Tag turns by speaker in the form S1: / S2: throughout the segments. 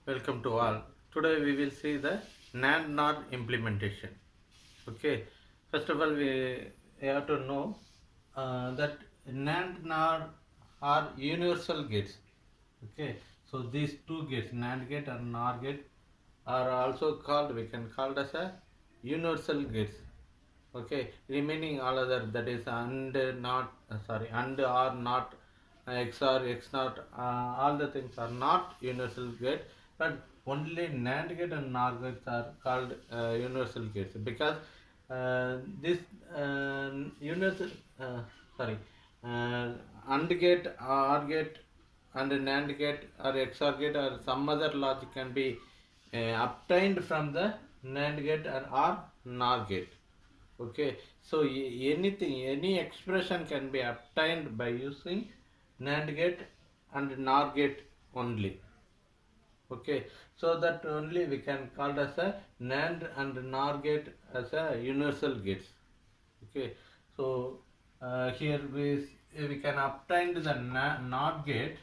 S1: Welcome to all. Today we will see the NAND NOR implementation. Okay, first of all, we have to know that NAND NOR are universal gates. Okay, so these two gates, NAND gate and NOR gate, are also called, we can call it as a universal gates. Okay, remaining all other, that is and not and or not, XOR, X not, all the things are not universal gate, but only NAND gate and NOR gates are called universal gates because this universal sorry AND gate, OR gate, and NAND gate or XOR gate or some other logic can be obtained from the NAND gate or NOR gate. Okay, so anything, any expression can be obtained by using NAND gate and NOR gate only. Okay, so that only we can call as a NAND and NOR gate as a universal gates. Okay, so here we can obtain the NOT gate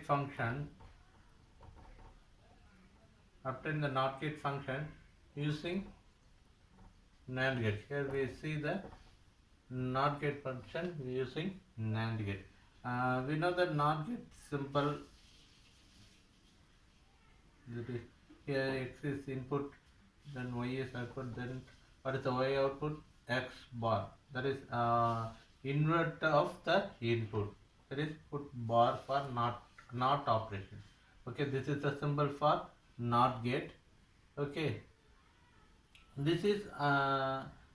S1: function, obtain the NOT gate function using NAND gate. Here we see the NOT gate function using NAND gate. We know that NOT gate simple, that is here X is input, then Y is output, then what is the Y output? X bar. That is invert of the input. That is put bar for not operation. Okay, this is the symbol for NOT gate. Okay, this is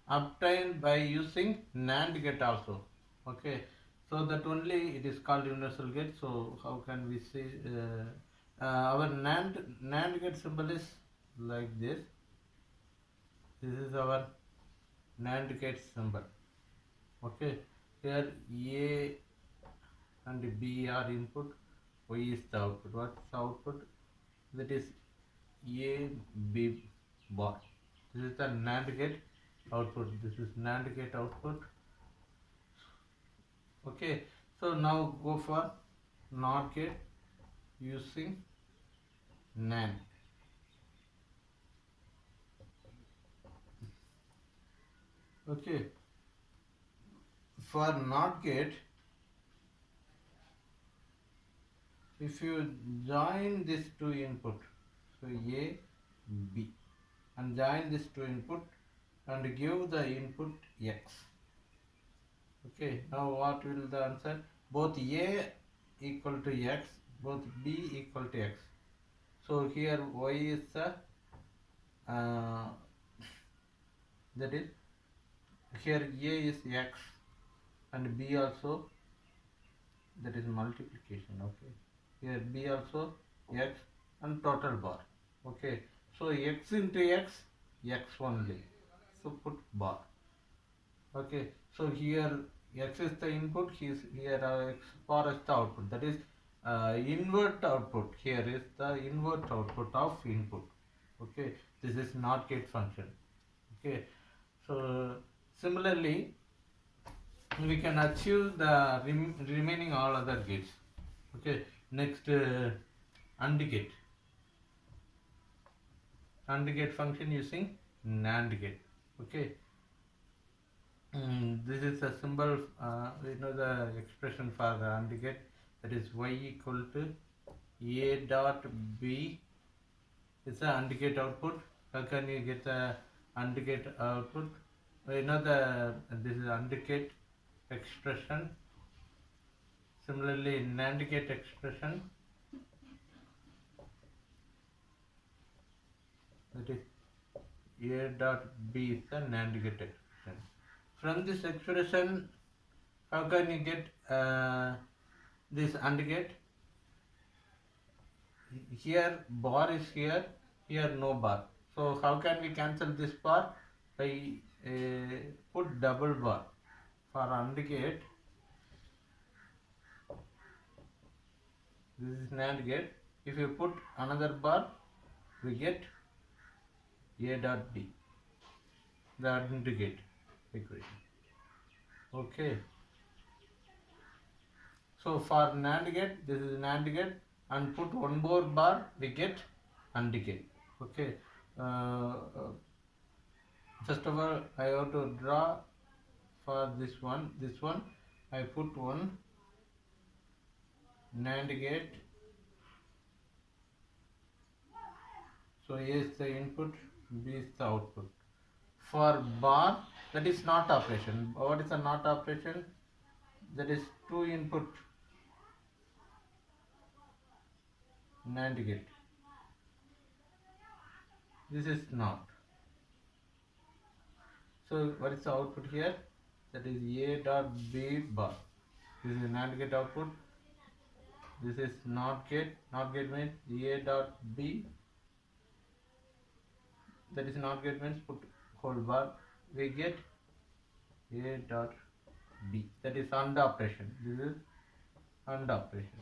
S1: obtained by using NAND gate also. Okay, so that only it is called universal gate. So how can we see our NAND gate symbol is like this. This is our NAND gate symbol. Okay, here A and B are input, Y is the output. What's the output? That is A B bar. This is the NAND gate output. This is NAND gate output. Okay, so now go for NOT gate using NAND. Okay, for NOT gate, if you join these two input, so A, B, and join these two input and give the input X. Okay, now what will the answer? Both A equal to X, both B equal to X. So here Y is the that is, here A is X and B also, that is multiplication. Okay, here B also X and total bar. Okay, so X into X, X only, so put bar. Okay, so here X is the input, here X bar is the output, that is invert output. Here is the invert output of input. Okay, this is NOT gate function. Okay, so similarly we can achieve the remaining all other gates. Okay, next AND gate. AND gate function using NAND gate. Okay, this is a symbol, we know the expression for the AND gate, that is Y equal to A dot B. It's the AND gate output. How can you get the AND gate output? We know this is AND gate expression. Similarly, NAND gate expression, that is A dot B is the NAND gate expression. From this expression, how can you get this AND gate? Here bar is here, here no bar. So how can we cancel this bar? By put double bar for AND gate. This is NAND gate. If you put another bar, we get A dot B, the AND gate equation. Okay. So for NAND gate, this is NAND gate. and put one more bar, we get AND gate. Okay. First of all, I have to draw for this one. This one, I put one NAND gate. So A is the input, B is the output. For bar, that is not operation. What is a not operation? That is two input NAND gate. This is not. So what is the output here? That is A dot B bar. This is NAND gate output. This is NOT gate. NOT gate means A dot B. That is NOT gate means put whole bar. We get A dot B. That is AND operation. This is AND operation.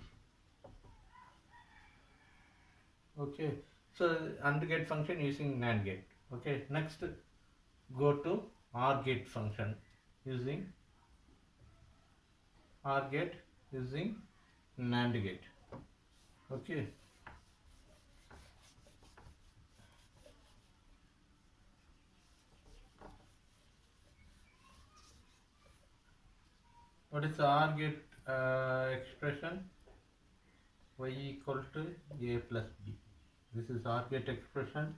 S1: Okay. So AND gate function using NAND gate. Okay. Next, go to OR gate function using OR gate using NAND gate. Okay. What is the OR gate expression? Y equal to A plus B. This is OR gate expression.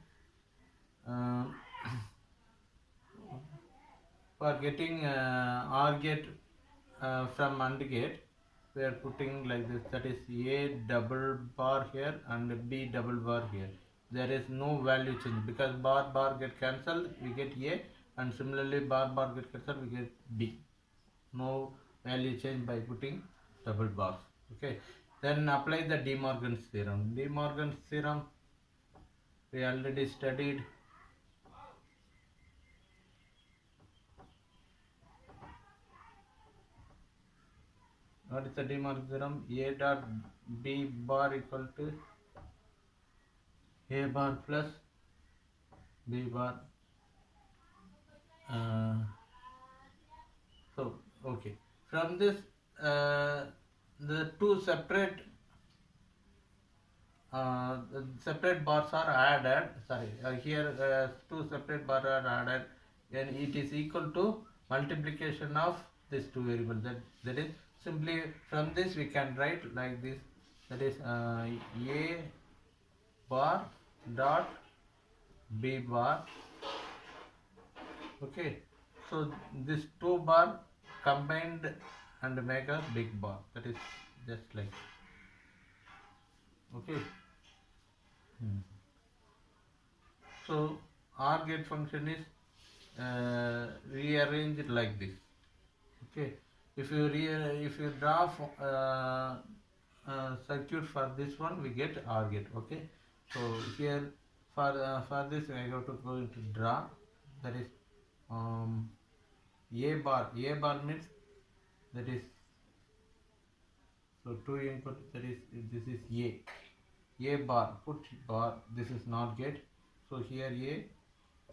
S1: For getting OR gate from AND gate, we are putting like this. That is A double bar here and B double bar here. There is no value change because bar get cancelled, we get A, and similarly bar get cancelled, we get B. No value change by putting double bars. Okay. Then apply the De Morgan's theorem. De Morgan's theorem we already studied. What is the De Morgan's theorem? A dot B bar equal to A bar plus B bar. So okay. From this, the two separate bars are added. Sorry, here two separate bars are added, and it is equal to multiplication of these two variables. That is simply from this we can write like this. That is A bar dot B bar. Okay, so this two bar combined and make a big bar. That is just like, okay. So OR gate function is rearranged like this. Okay, if you draw circuit for this one, we get OR gate. Okay, so here for this I have to go into draw. That is A bar. A bar means that is, so two input, that is this is A bar, put bar, this is NOT gate, so here A,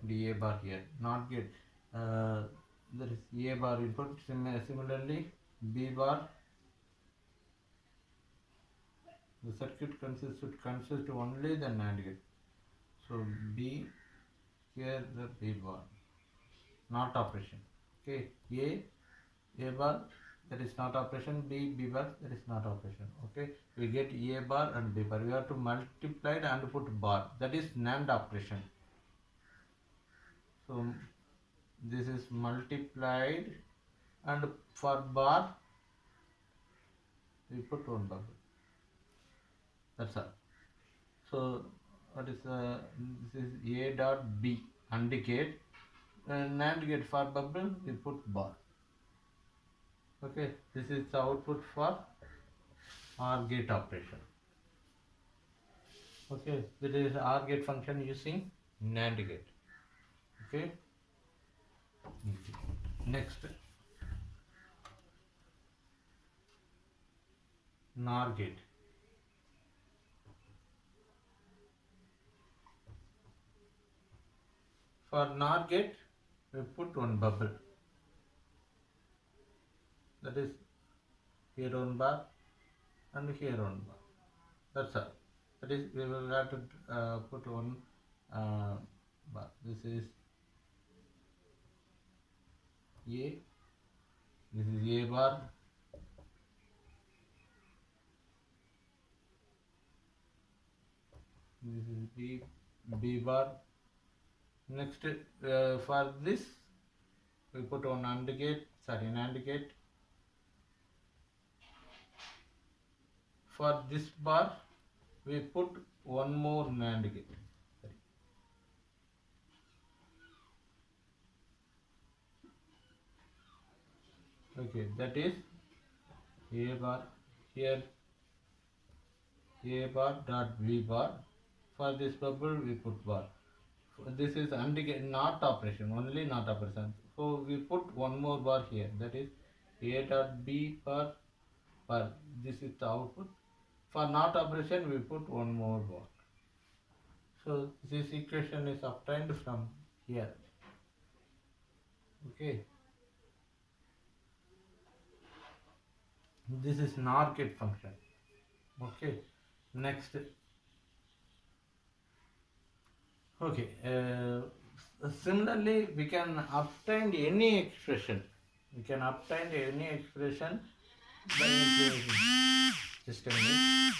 S1: the A bar here, NOT gate, that is A bar input. Similarly B bar, the circuit consists only the NAND gate, so B, here the B bar, not operation. Okay, A bar, that is not operation. B bar, that is not operation. Okay, we get A bar and B bar. We have to multiply it and put bar. That is NAND operation. So this is multiplied, and for bar we put one bubble. That's all. So what is this is A dot B AND gate. NAND gate for bubble we put bar. Okay, this is the output for OR gate operation. Okay, this is OR gate function using NAND gate. Okay. Next, NOR gate. For NOR gate, we put one bubble. That is here one bar and here one bar. That's all. That is, we will have to put one bar. This is A. This is A bar. This is B bar. Next, for this, we put one AND gate. Sorry, an AND gate. For this bar, we put one more NAND gate. Sorry. Okay, that is A bar. Here, A bar dot B bar. For this bubble, we put bar. This is AND gate, not operation, only not operation. So we put one more bar here. That is A dot B bar. This is the output. For not operation, we put one more bar. So this equation is obtained from here. Okay. This is NOR gate function. Okay. Next. Okay. Similarly, we can obtain any expression. We can obtain any expression by including. Just a minute.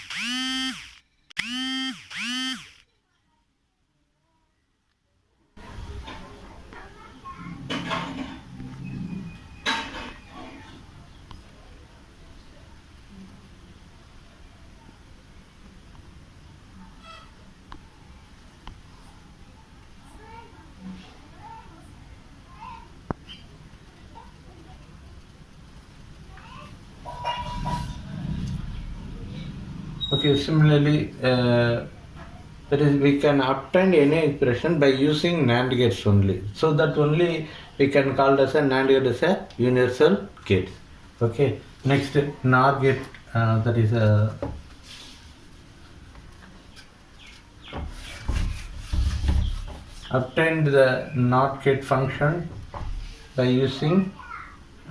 S1: Okay, similarly, that is, we can obtain any expression by using NAND gates only. So that only we can call as a NAND gate as a universal gate. Okay, next NOR gate, that is a obtained the NOT gate function by using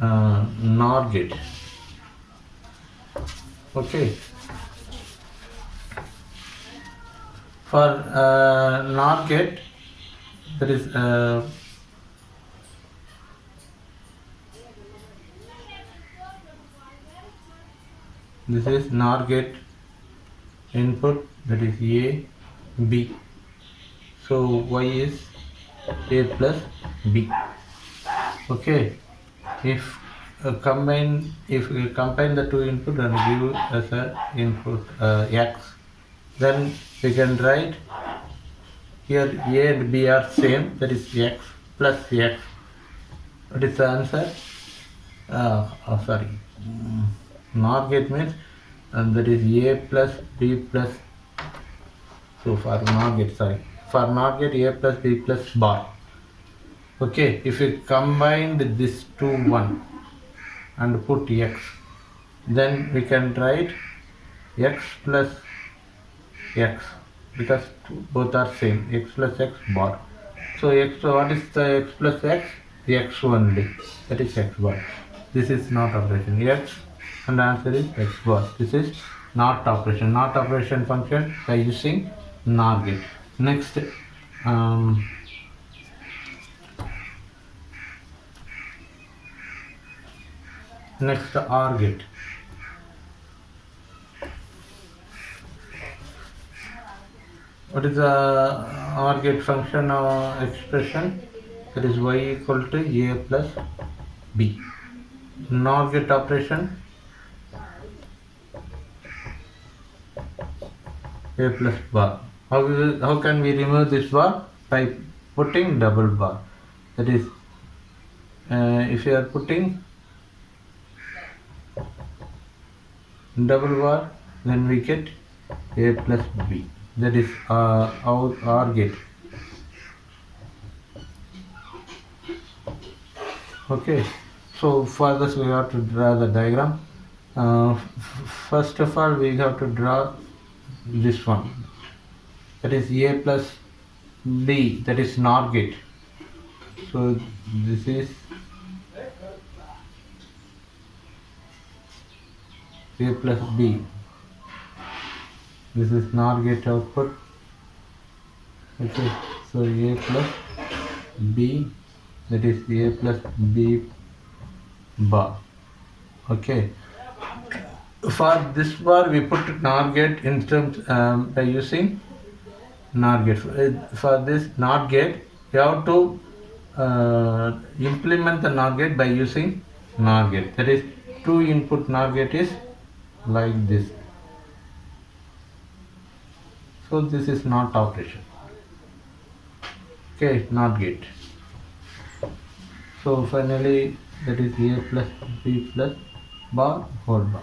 S1: NOR gate. Okay. For NOR gate, there is this is NOR gate input, that is A, B. So Y is A plus B. Okay. If we combine the two input and give as a input X, then we can write here A and B are same, that is X plus X. What is the answer? Sorry. NOR gate means that is A plus B plus. So for NOR gate, for NOR gate A plus B plus bar. Okay, if we combine this two one and put X, then we can write X plus X, because both are same, X plus X bar. So X, what is the X plus X? X only, that is X bar. This is not operation. X, and the answer is X bar. This is not operation function by using NOR gate. Next, next OR gate. What is the OR gate function expression? That is Y equal to A plus B. NOR gate operation, A plus bar. How can we remove this bar? By putting double bar. That is, if you are putting double bar, then we get A plus B. That is our OR gate. Okay, so for this we have to draw the diagram. First of all, we have to draw this one. That is A plus B. That is NOR gate. So this is A plus B. This is NOR gate output. Okay, so A plus B, that is A plus B bar. Okay, for this bar we put NOR gate in terms by using NOR gate. For this NOR gate, you have to implement the NOR gate by using NOR gate. That is, two input NOR gate is like this. So this is NOT operation. Okay, NOT gate. So finally, that is A plus B plus bar whole bar.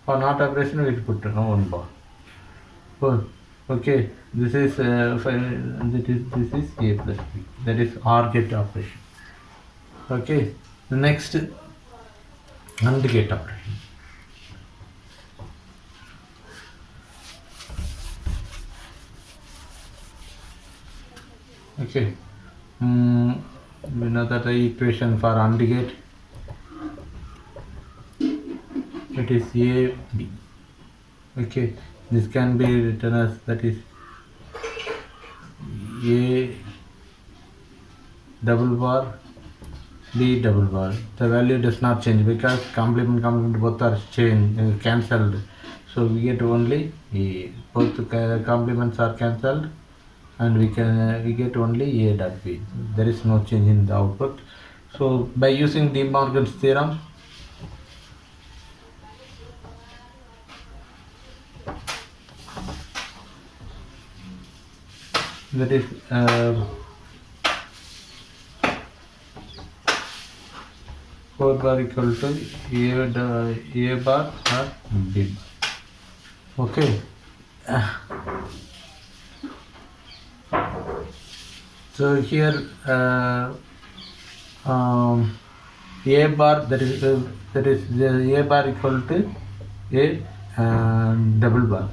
S1: For NOT operation, we put one bar. Good. Okay, this is this is A plus B. That is OR gate operation. Okay, the next AND gate operation. Okay, we know that the equation for AND gate, it is A B. Okay, this can be written as, that is A double bar B double bar. The value does not change because complement both are cancelled. So we get only A. Both complements are cancelled, and we get only A dot B. There is no change in the output. So by using De Morgan's theorem, that is 4 bar equal to A bar or B bar. Okay. So here A bar, that is the A bar equal to A double bar.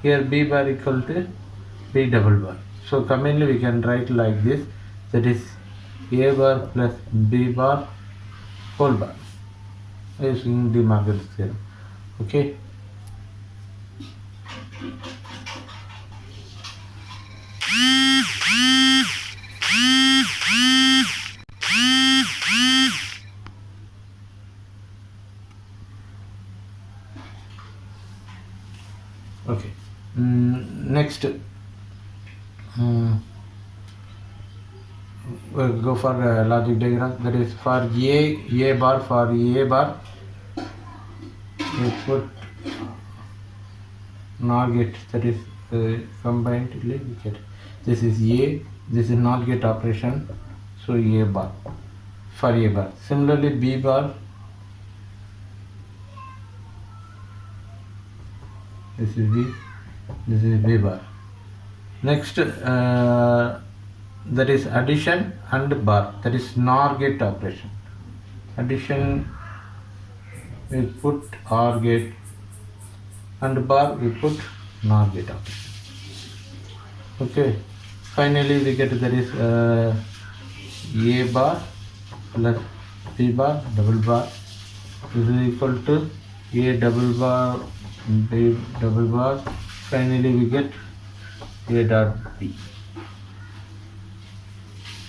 S1: Here B bar equal to B double bar. So commonly we can write like this, that is A bar plus B bar whole bar, using De Morgan's theorem. Okay. Okay. Next, we'll go for logic diagram. That is for A bar, for A bar, we put NOR gate, that is combined. We get this is A, this is NOR gate operation. So A bar for A bar. Similarly, B bar, this is B, this is B bar. Next, that is addition and bar, that is NOR gate operation. Addition, we put OR gate, and bar we put NOR gate operation. Okay, finally we get, that is A bar plus B bar double bar, this is equal to A double bar B double bar. Finally we get A dot B.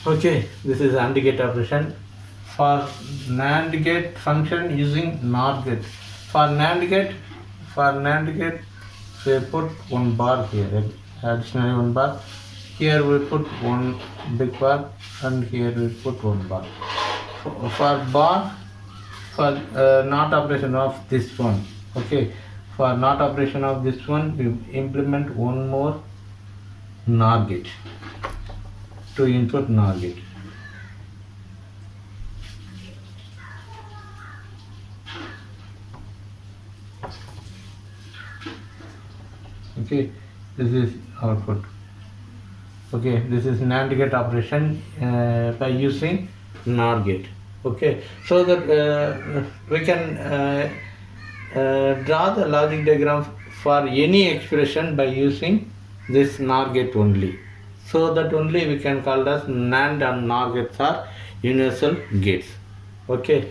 S1: Okay, this is AND gate operation. For NAND gate function using NOR gate. For NAND gate, we put one bar here, additionally one bar. Here we put one big bar, and here we put one bar. For bar, for NOT operation of this one. Okay, for NOT operation of this one, we implement one more NOR gate to input NOR gate. Okay, this is output. Okay, this is NAND gate operation by using NOR gate. Okay, so that we can draw the logic diagram for any expression by using this NOR gate only. So that only we can call as NAND and NOR gates are universal gates. Okay,